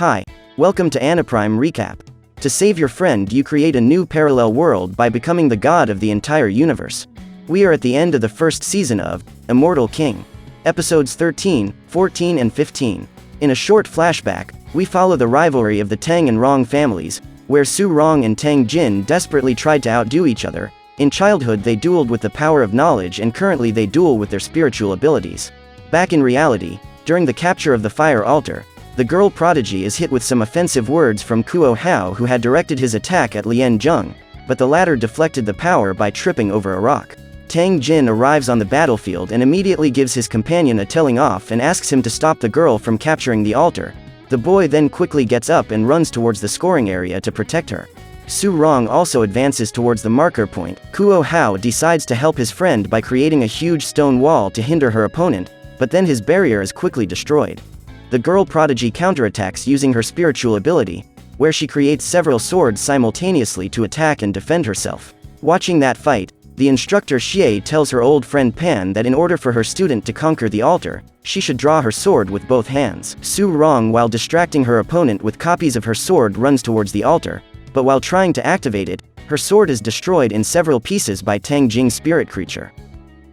Hi, welcome to Anaprime Recap. To save your friend, you create a new parallel world by becoming the god of the entire universe. We are at the end of the first season of Immortal King. Episodes 13, 14 and 15. In a short flashback, we follow the rivalry of the Tang and Rong families, where Su Rong and Tang Jin desperately tried to outdo each other. In childhood they dueled with the power of knowledge, and currently they duel with their spiritual abilities. Back in reality, during the capture of the fire altar, the girl prodigy is hit with some offensive words from Kuo Hao, who had directed his attack at Lien Zheng, but the latter deflected the power by tripping over a rock. Tang Jin arrives on the battlefield and immediately gives his companion a telling off and asks him to stop the girl from capturing the altar. The boy then quickly gets up and runs towards the scoring area to protect her. Su Rong also advances towards the marker point. Kuo Hao decides to help his friend by creating a huge stone wall to hinder her opponent, but then his barrier is quickly destroyed. The girl prodigy counterattacks using her spiritual ability, where she creates several swords simultaneously to attack and defend herself. Watching that fight, the instructor Xie tells her old friend Pan that in order for her student to conquer the altar, she should draw her sword with both hands. Su Rong, while distracting her opponent with copies of her sword, runs towards the altar, but while trying to activate it, her sword is destroyed in several pieces by Tang Jing's spirit creature.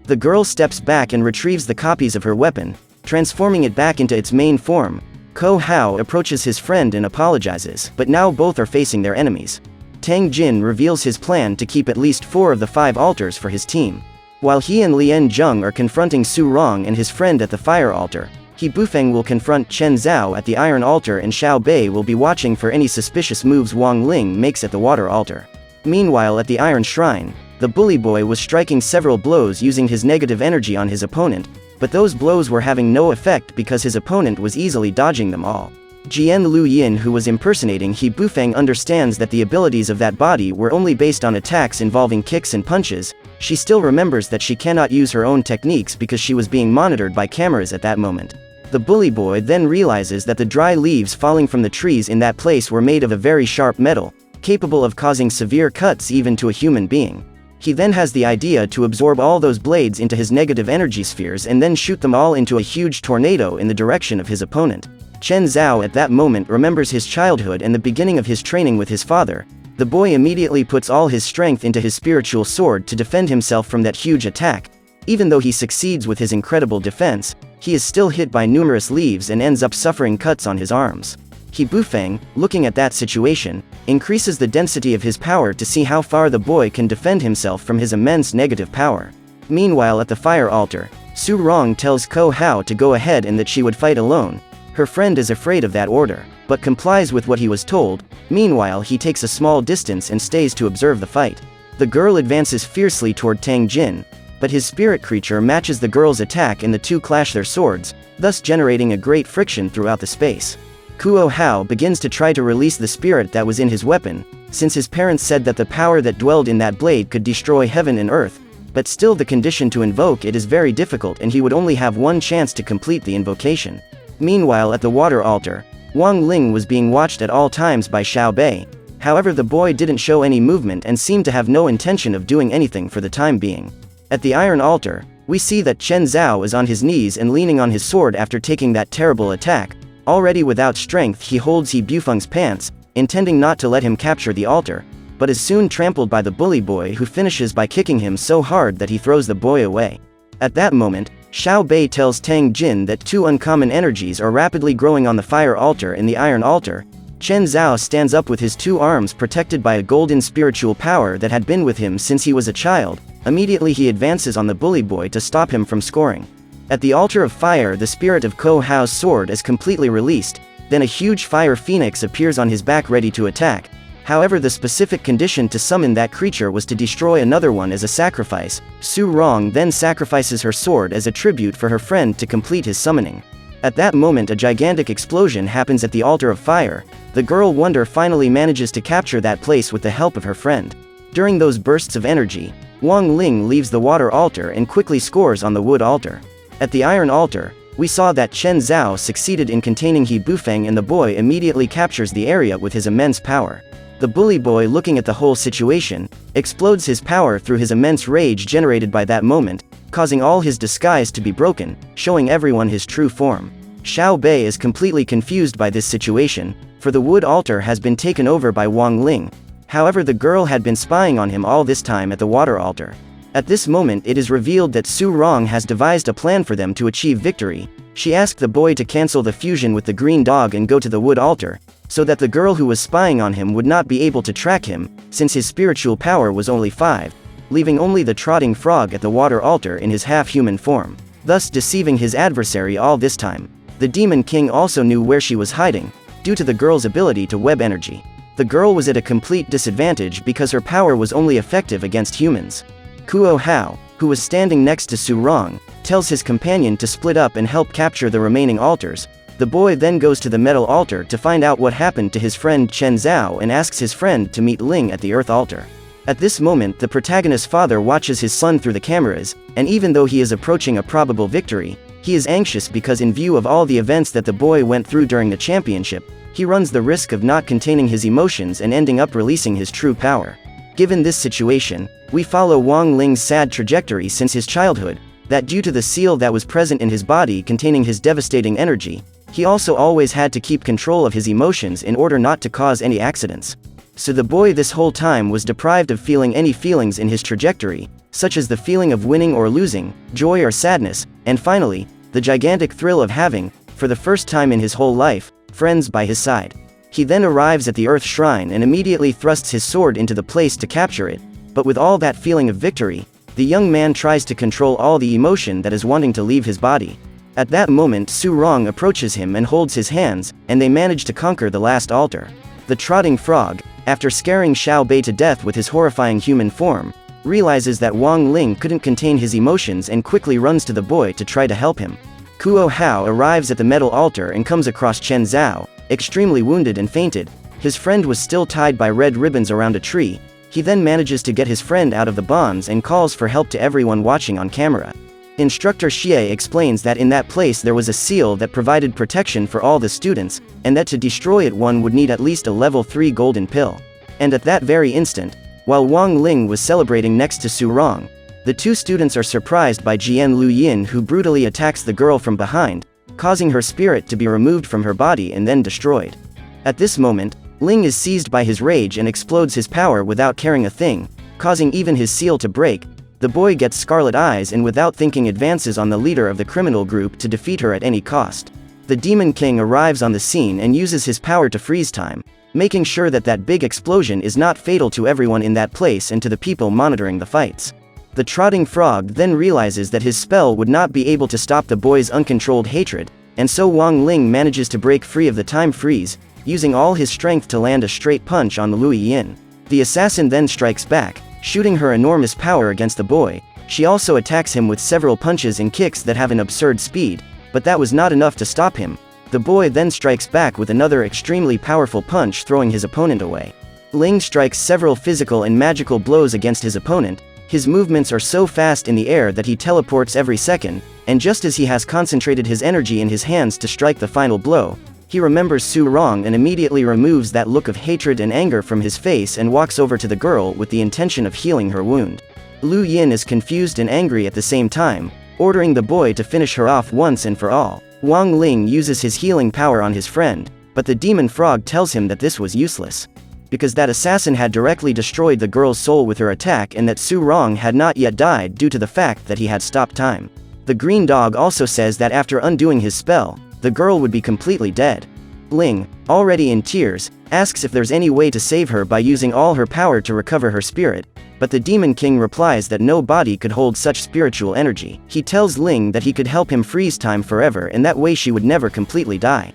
The girl steps back and retrieves the copies of her weapon, transforming it back into its main form. Kuo Hao approaches his friend and apologizes, but now both are facing their enemies. Tang Jin reveals his plan to keep at least 4 of the 5 altars for his team. While he and Lien Zheng are confronting Su Rong and his friend at the fire altar, He Bufeng will confront Chen Zhao at the iron altar, and Xiao Bei will be watching for any suspicious moves Wang Ling makes at the water altar. Meanwhile, at the iron shrine, the bully boy was striking several blows using his negative energy on his opponent, but those blows were having no effect because his opponent was easily dodging them all. Jian Lu Yin, who was impersonating He Bufeng, understands that the abilities of that body were only based on attacks involving kicks and punches. She still remembers that she cannot use her own techniques because she was being monitored by cameras at that moment. The bully boy then realizes that the dry leaves falling from the trees in that place were made of a very sharp metal, capable of causing severe cuts even to a human being. He then has the idea to absorb all those blades into his negative energy spheres and then shoot them all into a huge tornado in the direction of his opponent. Chen Zhao at that moment remembers his childhood and the beginning of his training with his father. The boy immediately puts all his strength into his spiritual sword to defend himself from that huge attack. Even though he succeeds with his incredible defense, he is still hit by numerous leaves and ends up suffering cuts on his arms. He Bufeng, looking at that situation, increases the density of his power to see how far the boy can defend himself from his immense negative power. Meanwhile, at the fire altar, Su Rong tells Kuo Hao to go ahead and that she would fight alone. Her friend is afraid of that order, but complies with what he was told. Meanwhile, he takes a small distance and stays to observe the fight. The girl advances fiercely toward Tang Jin, but his spirit creature matches the girl's attack and the two clash their swords, thus generating a great friction throughout the space. Kuo Hao begins to try to release the spirit that was in his weapon, since his parents said that the power that dwelled in that blade could destroy heaven and earth, but still the condition to invoke it is very difficult and he would only have one chance to complete the invocation. Meanwhile, at the water altar, Wang Ling was being watched at all times by Xiao Bei. However, the boy didn't show any movement and seemed to have no intention of doing anything for the time being. At the iron altar, we see that Chen Zhao is on his knees and leaning on his sword after taking that terrible attack. Already without strength, he holds He Bufeng's pants, intending not to let him capture the altar, but is soon trampled by the bully boy, who finishes by kicking him so hard that he throws the boy away. At that moment, Xiao Bei tells Tang Jin that 2 uncommon energies are rapidly growing on the fire altar and the iron altar. Chen Zhao stands up with his 2 arms protected by a golden spiritual power that had been with him since he was a child. Immediately he advances on the bully boy to stop him from scoring. At the altar of fire, the spirit of Kuo Hao's sword is completely released, then a huge fire phoenix appears on his back ready to attack. However, the specific condition to summon that creature was to destroy another one as a sacrifice. Su Rong then sacrifices her sword as a tribute for her friend to complete his summoning. At that moment, a gigantic explosion happens at the altar of fire. The girl Wonder finally manages to capture that place with the help of her friend. During those bursts of energy, Wang Ling leaves the water altar and quickly scores on the wood altar. At the iron altar, we saw that Chen Zhao succeeded in containing He Bufeng, and the boy immediately captures the area with his immense power. The bully boy, looking at the whole situation, explodes his power through his immense rage generated by that moment, causing all his disguise to be broken, showing everyone his true form. Xiao Bei is completely confused by this situation, for the wood altar has been taken over by Wang Ling. However, the girl had been spying on him all this time at the water altar. At this moment it is revealed that Su Rong has devised a plan for them to achieve victory. She asked the boy to cancel the fusion with the green dog and go to the wood altar, so that the girl who was spying on him would not be able to track him, since his spiritual power was only 5, leaving only the trotting frog at the water altar in his half-human form, thus deceiving his adversary all this time. The Demon King also knew where she was hiding, due to the girl's ability to web energy. The girl was at a complete disadvantage because her power was only effective against humans. Kuo Hao, who was standing next to Su Rong, tells his companion to split up and help capture the remaining altars. The boy then goes to the metal altar to find out what happened to his friend Chen Zhao and asks his friend to meet Ling at the earth altar. At this moment the protagonist's father watches his son through the cameras, and even though he is approaching a probable victory, he is anxious because in view of all the events that the boy went through during the championship, he runs the risk of not containing his emotions and ending up releasing his true power. Given this situation, we follow Wang Ling's sad trajectory since his childhood, that due to the seal that was present in his body containing his devastating energy, he also always had to keep control of his emotions in order not to cause any accidents. So the boy this whole time was deprived of feeling any feelings in his trajectory, such as the feeling of winning or losing, joy or sadness, and finally, the gigantic thrill of having, for the first time in his whole life, friends by his side. He then arrives at the Earth Shrine and immediately thrusts his sword into the place to capture it, but with all that feeling of victory, the young man tries to control all the emotion that is wanting to leave his body. At that moment Su Rong approaches him and holds his hands, and they manage to conquer the last altar. The trotting frog, after scaring Xiao Bei to death with his horrifying human form, realizes that Wang Ling couldn't contain his emotions and quickly runs to the boy to try to help him. Kuo Hao arrives at the metal altar and comes across Chen Zhao, extremely wounded and fainted. His friend was still tied by red ribbons around a tree. He then manages to get his friend out of the bonds and calls for help to everyone watching on camera. Instructor Xie explains that in that place there was a seal that provided protection for all the students, and that to destroy it one would need at least a level 3 golden pill. And at that very instant, while Wang Ling was celebrating next to Su Rong, the two students are surprised by Jian Luyin, who brutally attacks the girl from behind, causing her spirit to be removed from her body and then destroyed. At this moment, Ling is seized by his rage and explodes his power without caring a thing, causing even his seal to break. The boy gets scarlet eyes and without thinking advances on the leader of the criminal group to defeat her at any cost. The Demon King arrives on the scene and uses his power to freeze time, making sure that that big explosion is not fatal to everyone in that place and to the people monitoring the fights. The trotting frog then realizes that his spell would not be able to stop the boy's uncontrolled hatred, and so Wang Ling manages to break free of the time freeze, using all his strength to land a straight punch on Lu Yin. The assassin then strikes back, shooting her enormous power against the boy. She also attacks him with several punches and kicks that have an absurd speed, but that was not enough to stop him. The boy then strikes back with another extremely powerful punch, throwing his opponent away. Ling strikes several physical and magical blows against his opponent. His movements are so fast in the air that he teleports every second, and just as he has concentrated his energy in his hands to strike the final blow, he remembers Su Rong and immediately removes that look of hatred and anger from his face and walks over to the girl with the intention of healing her wound. Lu Yin is confused and angry at the same time, ordering the boy to finish her off once and for all. Wang Ling uses his healing power on his friend, but the demon frog tells him that this was useless, because that assassin had directly destroyed the girl's soul with her attack and that Su Rong had not yet died due to the fact that he had stopped time. The green dog also says that after undoing his spell, the girl would be completely dead. Ling, already in tears, asks if there's any way to save her by using all her power to recover her spirit, but the Demon King replies that no body could hold such spiritual energy. He tells Ling that he could help him freeze time forever and that way she would never completely die.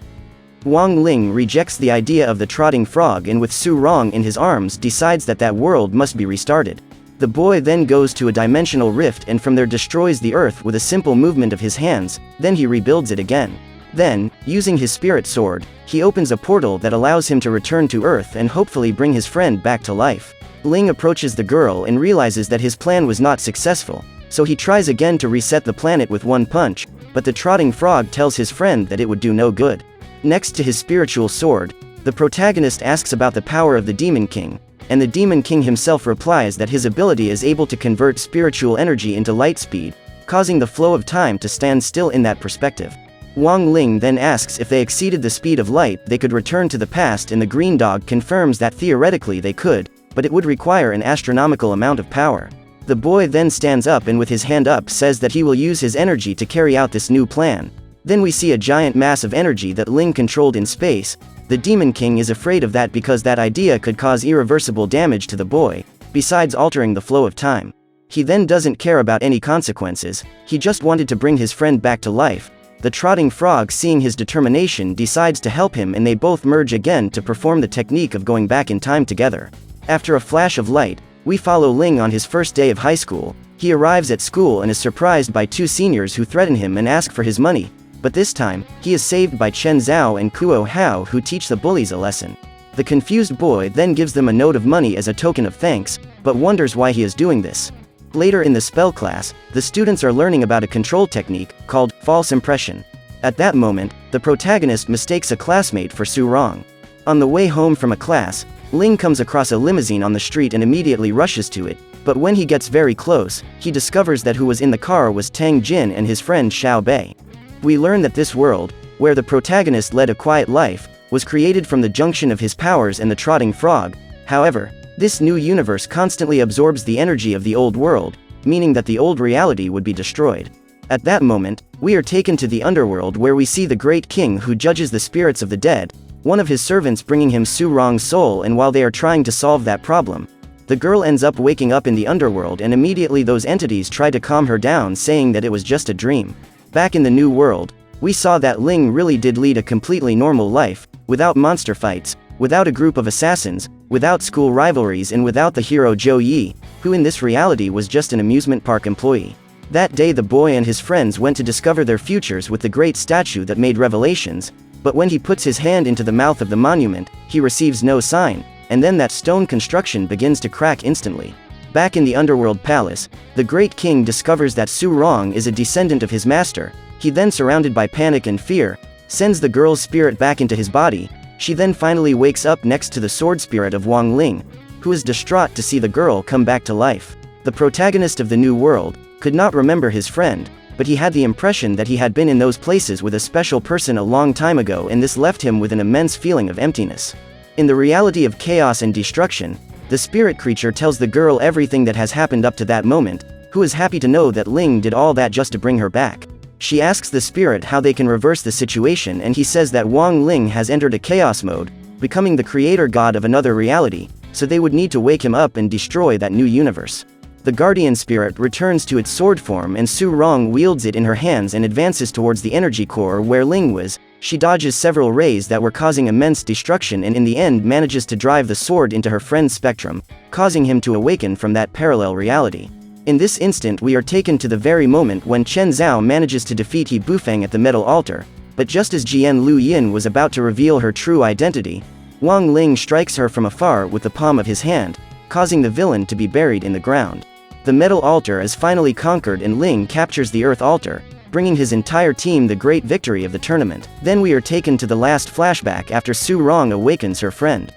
Wang Ling rejects the idea of the trotting frog and with Su Rong in his arms decides that that world must be restarted. The boy then goes to a dimensional rift and from there destroys the earth with a simple movement of his hands, then he rebuilds it again. Then, using his spirit sword, he opens a portal that allows him to return to Earth and hopefully bring his friend back to life. Ling approaches the girl and realizes that his plan was not successful, so he tries again to reset the planet with one punch, but the trotting frog tells his friend that it would do no good. Next to his spiritual sword, the protagonist asks about the power of the Demon King, and the Demon King himself replies that his ability is able to convert spiritual energy into light speed, causing the flow of time to stand still in that perspective. Wang Ling then asks if they exceeded the speed of light they could return to the past, and the green dog confirms that theoretically they could, but it would require an astronomical amount of power. The boy then stands up and with his hand up says that he will use his energy to carry out this new plan. Then we see a giant mass of energy that Ling controlled in space. The Demon King is afraid of that because that idea could cause irreversible damage to the boy, besides altering the flow of time. He then doesn't care about any consequences, he just wanted to bring his friend back to life. The trotting frog, seeing his determination, decides to help him, and they both merge again to perform the technique of going back in time together. After a flash of light, we follow Ling on his first day of high school. He arrives at school and is surprised by two seniors who threaten him and ask for his money, but this time, he is saved by Chen Zhao and Kuo Hao, who teach the bullies a lesson. The confused boy then gives them a note of money as a token of thanks, but wonders why he is doing this. Later in the spell class, the students are learning about a control technique called false impression. At that moment, the protagonist mistakes a classmate for Su Rong. On the way home from a class, Ling comes across a limousine on the street and immediately rushes to it, but when he gets very close, he discovers that who was in the car was Tang Jin and his friend Xiao Bei. We learn that this world, where the protagonist led a quiet life, was created from the junction of his powers and the trotting frog. However, this new universe constantly absorbs the energy of the old world, meaning that the old reality would be destroyed. At that moment, we are taken to the underworld where we see the great king who judges the spirits of the dead, one of his servants bringing him Su Rong's soul, and while they are trying to solve that problem, the girl ends up waking up in the underworld, and immediately those entities try to calm her down, saying that it was just a dream. Back in the new world, we saw that Ling really did lead a completely normal life, without monster fights, without a group of assassins, without school rivalries, and without the hero Zhou Yi, who in this reality was just an amusement park employee. That day the boy and his friends went to discover their futures with the great statue that made revelations, but when he puts his hand into the mouth of the monument, he receives no sign, and then that stone construction begins to crack instantly. Back in the underworld palace, the great king discovers that Su Rong is a descendant of his master. He then, surrounded by panic and fear, sends the girl's spirit back into his body. She then finally wakes up next to the sword spirit of Wang Ling, who is distraught to see the girl come back to life. The protagonist of the new world could not remember his friend, but he had the impression that he had been in those places with a special person a long time ago, and this left him with an immense feeling of emptiness. In the reality of chaos and destruction, the spirit creature tells the girl everything that has happened up to that moment, who is happy to know that Ling did all that just to bring her back. She asks the spirit how they can reverse the situation, and he says that Wang Ling has entered a chaos mode, becoming the creator god of another reality, so they would need to wake him up and destroy that new universe. The guardian spirit returns to its sword form, and Su Rong wields it in her hands and advances towards the energy core where Ling was. She dodges several rays that were causing immense destruction, and in the end manages to drive the sword into her friend's spectrum, causing him to awaken from that parallel reality. In this instant we are taken to the very moment when Chen Zhao manages to defeat He Bufeng at the metal altar, but just as Jian Lu Yin was about to reveal her true identity, Wang Ling strikes her from afar with the palm of his hand, causing the villain to be buried in the ground. The metal altar is finally conquered, and Ling captures the earth altar, bringing his entire team the great victory of the tournament. Then we are taken to the last flashback after Su Rong awakens her friend.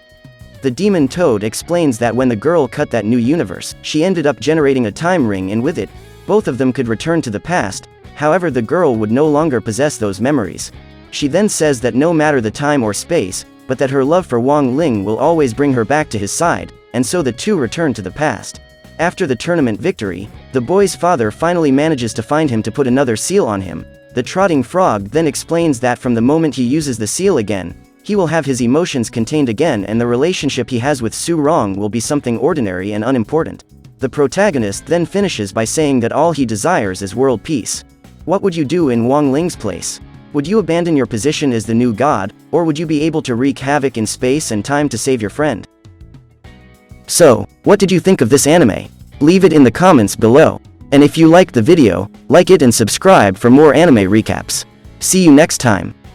The demon toad explains that when the girl cut that new universe, she ended up generating a time ring, and with it, both of them could return to the past. However, the girl would no longer possess those memories. She then says that no matter the time or space, but that her love for Wang Ling will always bring her back to his side, and so the two return to the past. After the tournament victory, the boy's father finally manages to find him to put another seal on him. The trotting frog then explains that from the moment he uses the seal again, he will have his emotions contained again, and the relationship he has with Su Rong will be something ordinary and unimportant. The protagonist then finishes by saying that all he desires is world peace. What would you do in Wang Ling's place? Would you abandon your position as the new god, or would you be able to wreak havoc in space and time to save your friend? So, what did you think of this anime? Leave it in the comments below. And if you liked the video, like it and subscribe for more anime recaps. See you next time.